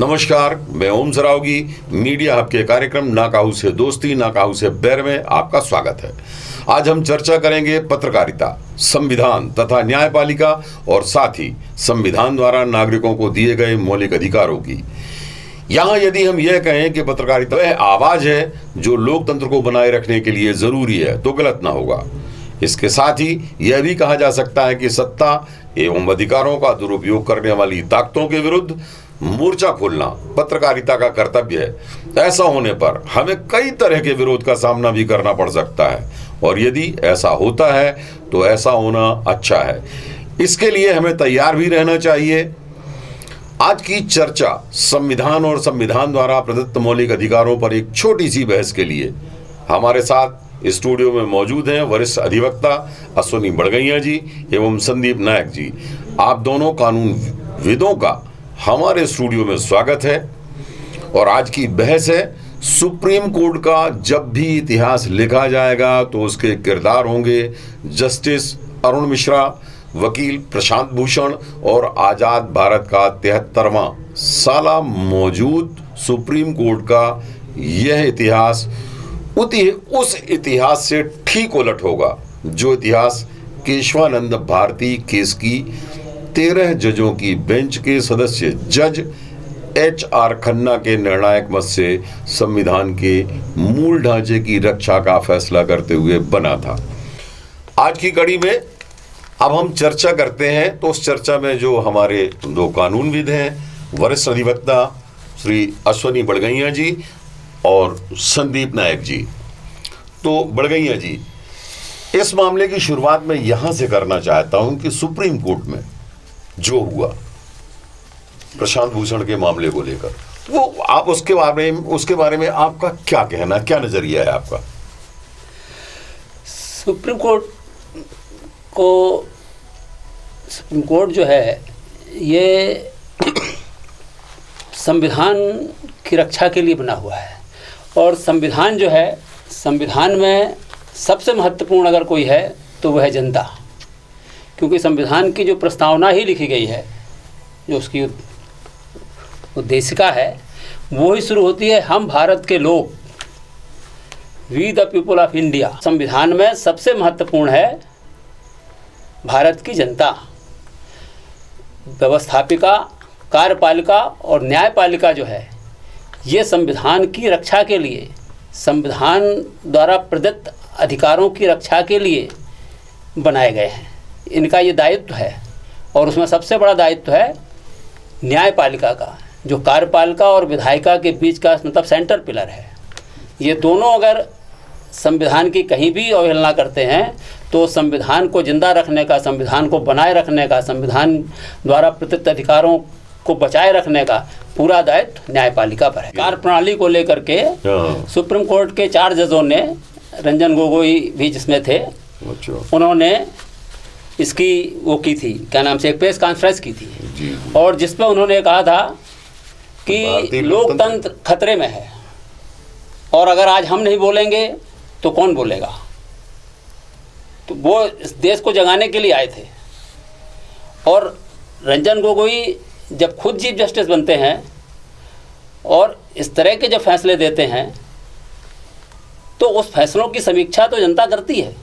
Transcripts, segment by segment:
नमस्कार, मैं ओम Saraogi. Media hub के कार्यक्रम ना काहू से दोस्ती ना काहू से बैर में आपका स्वागत है। आज हम चर्चा करेंगे पत्रकारिता, संविधान तथा न्यायपालिका और साथ ही संविधान द्वारा नागरिकों को दिए गए मौलिक अधिकारों की। यहाँ यदि हम यह कहें कि पत्रकारिता वह आवाज है जो लोकतंत्र को बनाए रखने के लिए जरूरी है तो गलत ना होगा। इसके साथ ही यह भी कहा जा सकता है कि सत्ता एवं अधिकारों का दुरुपयोग करने वाली ताकतों के विरुद्ध मोर्चा खोलना पत्रकारिता का कर्तव्य है। ऐसा होने पर हमें कई तरह के विरोध का सामना भी करना पड़ सकता है और यदि ऐसा होता है तो ऐसा होना अच्छा है। इसके लिए हमें तैयार भी रहना चाहिए। आज की चर्चा संविधान और संविधान द्वारा प्रदत्त मौलिक अधिकारों पर एक छोटी सी बहस के लिए हमारे साथ स्टूडियो में मौजूद हैं वरिष्ठ अधिवक्ता अश्वनी बड़गैया जी एवं संदीप नायक जी। आप दोनों कानून विदों का हमारे स्टूडियो में स्वागत है। और आज की बहस है सुप्रीम कोर्ट का जब भी इतिहास लिखा जाएगा तो उसके किरदार होंगे जस्टिस अरुण मिश्रा, वकील प्रशांत भूषण और आज़ाद भारत का 73वां साला मौजूद सुप्रीम कोर्ट का यह इतिहास उस इतिहास से ठीक उलट होगा जो इतिहास केशवानंद भारती केस की 13 जजों की बेंच के सदस्य जज HR खन्ना के निर्णायक मत से संविधान के मूल ढांचे की रक्षा का फैसला करते हुए बना था। आज की कड़ी में अब हम चर्चा करते हैं तो उस चर्चा में जो हमारे दो कानूनविद हैं वरिष्ठ अधिवक्ता श्री अश्वनी बड़गैया जी और संदीप नायक जी। तो बड़गैया जी, इस मामले की शुरुआत मैं यहां से करना चाहता हूं कि सुप्रीम कोर्ट में जो हुआ प्रशांत भूषण के मामले को लेकर वो आप उसके बारे में आपका क्या कहना, क्या नजरिया है आपका? सुप्रीम कोर्ट जो है ये संविधान की रक्षा के लिए बना हुआ है और संविधान जो है, संविधान में सबसे महत्वपूर्ण अगर कोई है तो वह है जनता। क्योंकि संविधान की जो प्रस्तावना ही लिखी गई है, जो उसकी उद्देशिका है, वो ही शुरू होती है हम भारत के लोग, we the people of India. संविधान में सबसे महत्वपूर्ण है भारत की जनता। व्यवस्थापिका, कार्यपालिका और न्यायपालिका जो है ये संविधान की रक्षा के लिए, संविधान द्वारा प्रदत्त अधिकारों की रक्षा के लिए बनाए गए हैं। इनका ये दायित्व है और उसमें सबसे बड़ा दायित्व है न्यायपालिका का, जो कार्यपालिका और विधायिका के बीच का मतलब सेंटर पिलर है। ये दोनों अगर संविधान की कहीं भी अवहेलना करते हैं तो संविधान को जिंदा रखने का, संविधान को बनाए रखने का, संविधान द्वारा प्रदत्त अधिकारों को बचाए रखने का पूरा दायित्व न्यायपालिका पर है। कार्य प्रणाली को लेकर के सुप्रीम कोर्ट के 4 जजों ने, रंजन गोगोई भी जिसमें थे, उन्होंने इसकी वो की थी, क्या नाम से, एक प्रेस कॉन्फ्रेंस की थी और जिस पर उन्होंने कहा था कि लोकतंत्र खतरे में है और अगर आज हम नहीं बोलेंगे तो कौन बोलेगा। तो वो इस देश को जगाने के लिए आए थे। और रंजन गोगोई जब खुद चीफ जस्टिस बनते हैं और इस तरह के जब फैसले देते हैं तो उस फैसलों की समीक्षा तो जनता करती है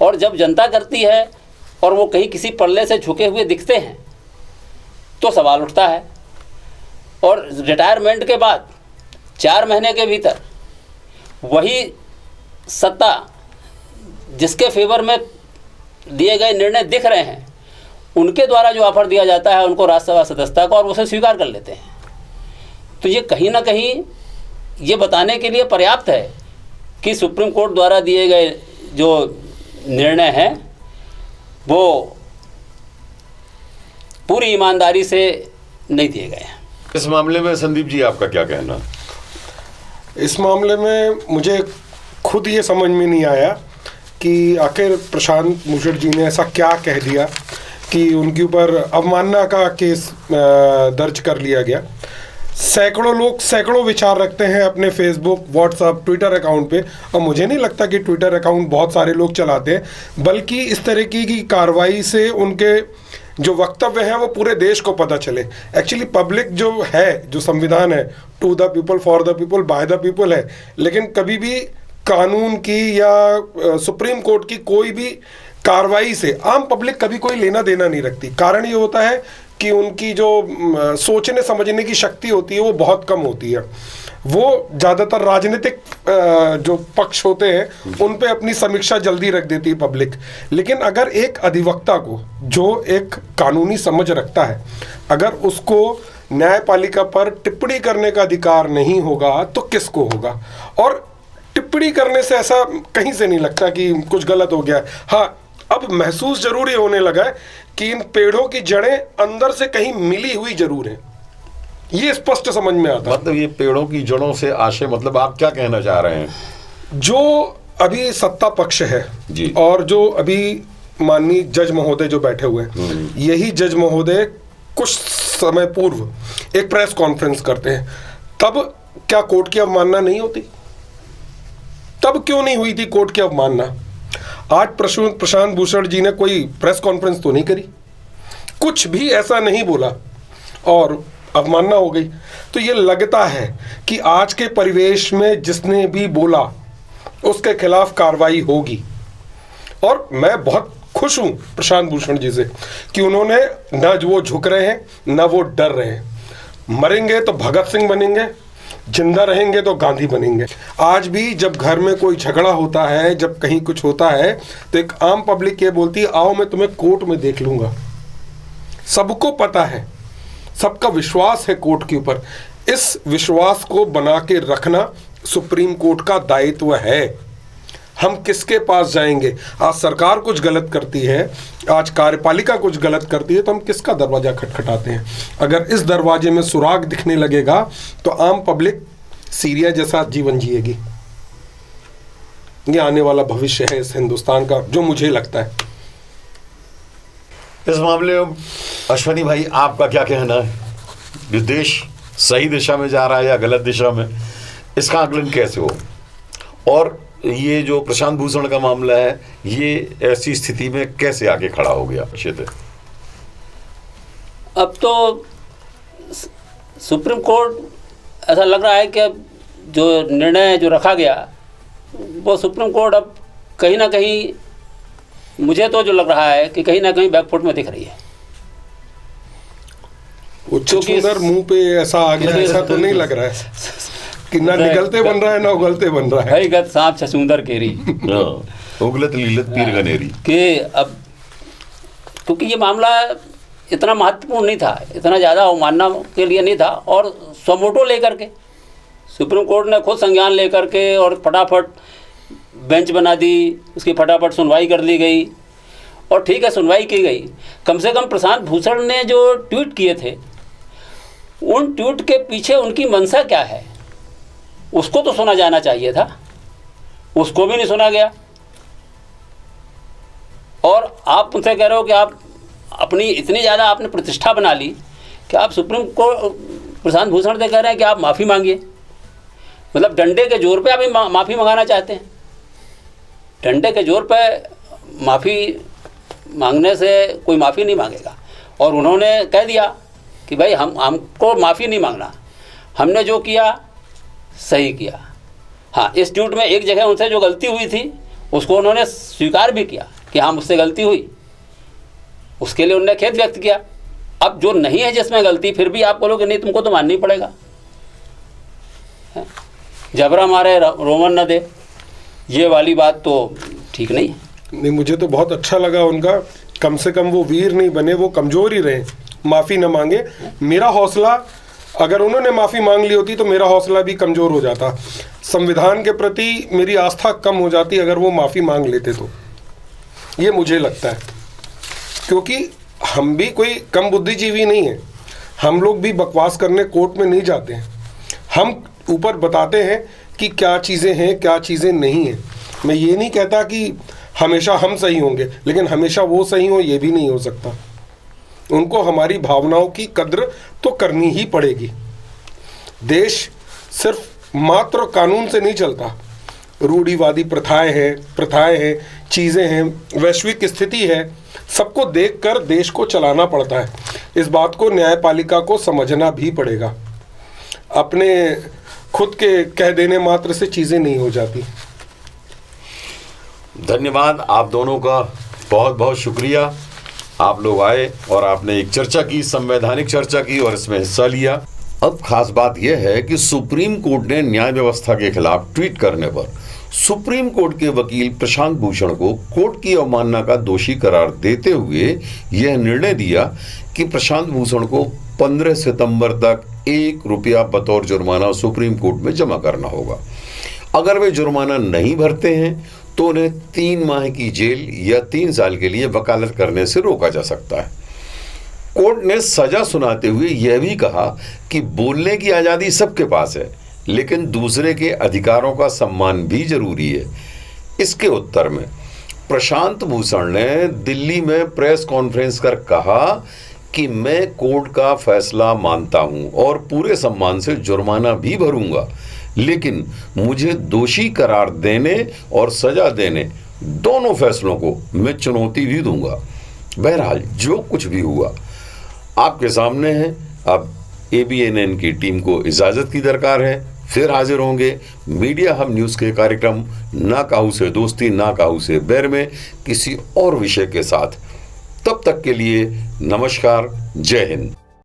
और जब जनता करती है और वो कहीं किसी पल्ले से झुके हुए दिखते हैं तो सवाल उठता है। और रिटायरमेंट के बाद 4 महीने के भीतर वही सत्ता जिसके फेवर में दिए गए निर्णय दिख रहे हैं, उनके द्वारा जो ऑफर दिया जाता है उनको राज्यसभा सदस्यता का, और उसे स्वीकार कर लेते हैं। तो ये कहीं ना कहीं ये बताने के लिए पर्याप्त है कि सुप्रीम कोर्ट द्वारा दिए गए जो निर्णय हैं वो पूरी ईमानदारी से नहीं दिए गए हैं। इस मामले में संदीप जी आपका क्या कहना? इस मामले में मुझे खुद ये समझ में नहीं आया कि आखिर प्रशांत भूषण जी ने ऐसा क्या कह दिया कि उनके ऊपर अवमानना का केस दर्ज कर लिया गया। सैकड़ों लोग सैकड़ों विचार रखते हैं अपने फेसबुक, व्हाट्सएप, ट्विटर अकाउंट पे, और मुझे नहीं लगता कि ट्विटर अकाउंट बहुत सारे लोग चलाते हैं, बल्कि इस तरह की कार्रवाई से उनके जो वक्तव्य हैं वो पूरे देश को पता चले। एक्चुअली पब्लिक जो है, जो संविधान है, to the people, for the people, by the people है, लेकिन कभी भी कानून की या सुप्रीम कोर्ट की कोई भी कार्रवाई से आम पब्लिक कभी कोई लेना देना नहीं रखती। कारण ये होता है कि उनकी जो सोचने समझने की शक्ति होती है वो बहुत कम होती है। वो ज़्यादातर राजनीतिक जो पक्ष होते हैं उन पे अपनी समीक्षा जल्दी रख देती है पब्लिक। लेकिन अगर एक अधिवक्ता को, जो एक कानूनी समझ रखता है, अगर उसको न्यायपालिका पर टिप्पणी करने का अधिकार नहीं होगा तो किसको होगा? और टिप्पणी करने से ऐसा कहीं से नहीं लगता कि कुछ गलत हो गया है। हाँ, अब महसूस जरूर ये होने लगा है कि इन पेड़ों की जड़ें अंदर से कहीं मिली हुई जरूर हैं। ये स्पष्ट समझ में आता है। मतलब ये पेड़ों की जड़ों से आशय, मतलब आप क्या कहना चाह रहे हैं? जो अभी सत्ता पक्ष है जी, और जो अभी माननीय जज महोदय जो बैठे हुए हैं, यही जज महोदय कुछ समय पूर्व एक प्रेस कॉन्फ्रेंस करते हैं। तब क्या कोर्ट की अवमानना नहीं होती? तब क्यों नहीं हुई थी कोर्ट की अवमानना? आज प्रशांत भूषण जी ने कोई प्रेस कॉन्फ्रेंस तो नहीं करी, कुछ भी ऐसा नहीं बोला और अवमानना हो गई। तो ये लगता है कि आज के परिवेश में जिसने भी बोला उसके खिलाफ कार्रवाई होगी। और मैं बहुत खुश हूं प्रशांत भूषण जी से कि उन्होंने न वो झुक रहे हैं न वो डर रहे हैं। मरेंगे तो भगत सिंह बनेंगे, जिंदा रहेंगे तो गांधी बनेंगे। आज भी जब घर में कोई झगड़ा होता है, जब कहीं कुछ होता है, तो एक आम पब्लिक ये बोलती है, आओ मैं तुम्हें कोर्ट में देख लूंगा। सबको पता है, सबका विश्वास है कोर्ट के ऊपर। इस विश्वास को बना के रखना सुप्रीम कोर्ट का दायित्व है। हम किसके पास जाएंगे? आज सरकार कुछ गलत करती है, आज कार्यपालिका कुछ गलत करती है, तो हम किसका दरवाजा खटखटाते हैं? अगर इस दरवाजे में सुराग दिखने लगेगा तो आम पब्लिक सीरिया जैसा जीवन जिएगी। ये आने वाला भविष्य है इस हिंदुस्तान का, जो मुझे लगता है। इस मामले में अश्वनी भाई आपका क्या कहना है? ये देश सही दिशा में जा रहा है या गलत दिशा में? इसका आकलन कैसे हो? और ये जो प्रशांत भूषण का मामला है, ये ऐसी स्थिति में कैसे आगे खड़ा हो गया? क्षेत्र अब तो सुप्रीम कोर्ट ऐसा लग रहा है कि अब जो निर्णय जो रखा गया वो सुप्रीम कोर्ट अब कहीं ना कहीं, मुझे तो जो लग रहा है कि कहीं ना कहीं बैकफुट में दिख रही है। उच्चतर मुंह पे ऐसा आ गया, ऐसा तो नहीं लग रहा है कि ना निकलते बन रहा है ना उगलते बन रहा है। भाई गत सांप छछूंदर केरी उगलत लीलत पीर गनेरी कि अब, क्योंकि ये मामला इतना महत्वपूर्ण नहीं था, इतना ज़्यादा अवमानना के लिए नहीं था, और स्वमोटो लेकर के सुप्रीम कोर्ट ने खुद संज्ञान लेकर के और फटाफट बेंच बना दी, उसकी फटाफट सुनवाई कर ली गई। और ठीक है, सुनवाई की गई। कम से कम प्रशांत भूषण ने जो ट्वीट किए थे, उन ट्वीट के पीछे उनकी मंशा क्या है उसको तो सुना जाना चाहिए था, उसको भी नहीं सुना गया। और आप उनसे कह रहे हो कि आप अपनी इतनी ज़्यादा आपने प्रतिष्ठा बना ली कि आप सुप्रीम कोर्ट प्रशांत भूषण से कह रहे हैं कि आप माफ़ी मांगिए। मतलब डंडे के जोर पे आप माफ़ी मंगाना चाहते हैं। डंडे के जोर पे माफ़ी मांगने से कोई माफ़ी नहीं मांगेगा। और उन्होंने कह दिया कि भाई हमको माफ़ी नहीं मांगना, हमने जो किया सही किया। हाँ, इस ट्वीट में एक जगह उनसे जो गलती हुई थी उसको उन्होंने स्वीकार भी किया कि हाँ मुझसे गलती हुई, उसके लिए उन्होंने खेद व्यक्त किया। अब जो नहीं है जिसमें गलती, फिर भी आप बोलोगे नहीं तुमको तो मानना ही पड़ेगा। जबरा मारे रोमन न दे, ये वाली बात तो ठीक नहीं है। नहीं, मुझे तो बहुत अच्छा लगा उनका। कम से कम वो वीर नहीं बने, वो कमज़ोर ही रहे, माफ़ी न मांगे। मेरा हौसला, अगर उन्होंने माफ़ी मांग ली होती तो मेरा हौसला भी कमज़ोर हो जाता। संविधान के प्रति मेरी आस्था कम हो जाती अगर वो माफ़ी मांग लेते तो, ये मुझे लगता है। क्योंकि हम भी कोई कम बुद्धिजीवी नहीं है, हम लोग भी बकवास करने कोर्ट में नहीं जाते हैं। हम ऊपर बताते हैं कि क्या चीज़ें हैं क्या चीज़ें नहीं हैं। मैं ये नहीं कहता कि हमेशा हम सही होंगे, लेकिन हमेशा वो सही हो ये भी नहीं हो सकता। उनको हमारी भावनाओं की कद्र तो करनी ही पड़ेगी। देश सिर्फ मात्र कानून से नहीं चलता, रूढ़िवादी प्रथाएं हैं, चीज़ें हैं, वैश्विक स्थिति है, सबको देखकर देश को चलाना पड़ता है। इस बात को न्यायपालिका को समझना भी पड़ेगा। अपने खुद के कह देने मात्र से चीज़ें नहीं हो जाती। धन्यवाद आप दोनों का, बहुत बहुत शुक्रिया। आप लोग आए और आपने एक चर्चा की, संवैधानिक चर्चा की और इसमें हिस्सा लिया। अब खास बात यह है कि सुप्रीम कोर्ट ने न्याय व्यवस्था के खिलाफ ट्वीट करने पर सुप्रीम कोर्ट के वकील प्रशांत भूषण को कोर्ट की अवमानना का दोषी करार देते हुए यह निर्णय दिया कि प्रशांत भूषण को 15 सितंबर तक 1 रुपया बतौर जुर्माना सुप्रीम कोर्ट में जमा करना होगा। अगर वे जुर्माना नहीं भरते हैं तो उन्हें 3 माह की जेल या 3 साल के लिए वकालत करने से रोका जा सकता है। कोर्ट ने सजा सुनाते हुए यह भी कहा कि बोलने की आज़ादी सबके पास है, लेकिन दूसरे के अधिकारों का सम्मान भी जरूरी है। इसके उत्तर में प्रशांत भूषण ने दिल्ली में प्रेस कॉन्फ्रेंस कर कहा कि मैं कोर्ट का फैसला मानता हूं और पूरे सम्मान से जुर्माना भी भरूंगा, लेकिन मुझे दोषी करार देने और सजा देने दोनों फैसलों को मैं चुनौती भी दूंगा। बहरहाल जो कुछ भी हुआ आपके सामने है। अब ABNN की टीम को इजाज़त की दरकार है। फिर हाजिर होंगे मीडिया हब न्यूज़ के कार्यक्रम ना काहू से दोस्ती ना काहू से बैर में किसी और विषय के साथ। तब तक के लिए नमस्कार, जय हिंद।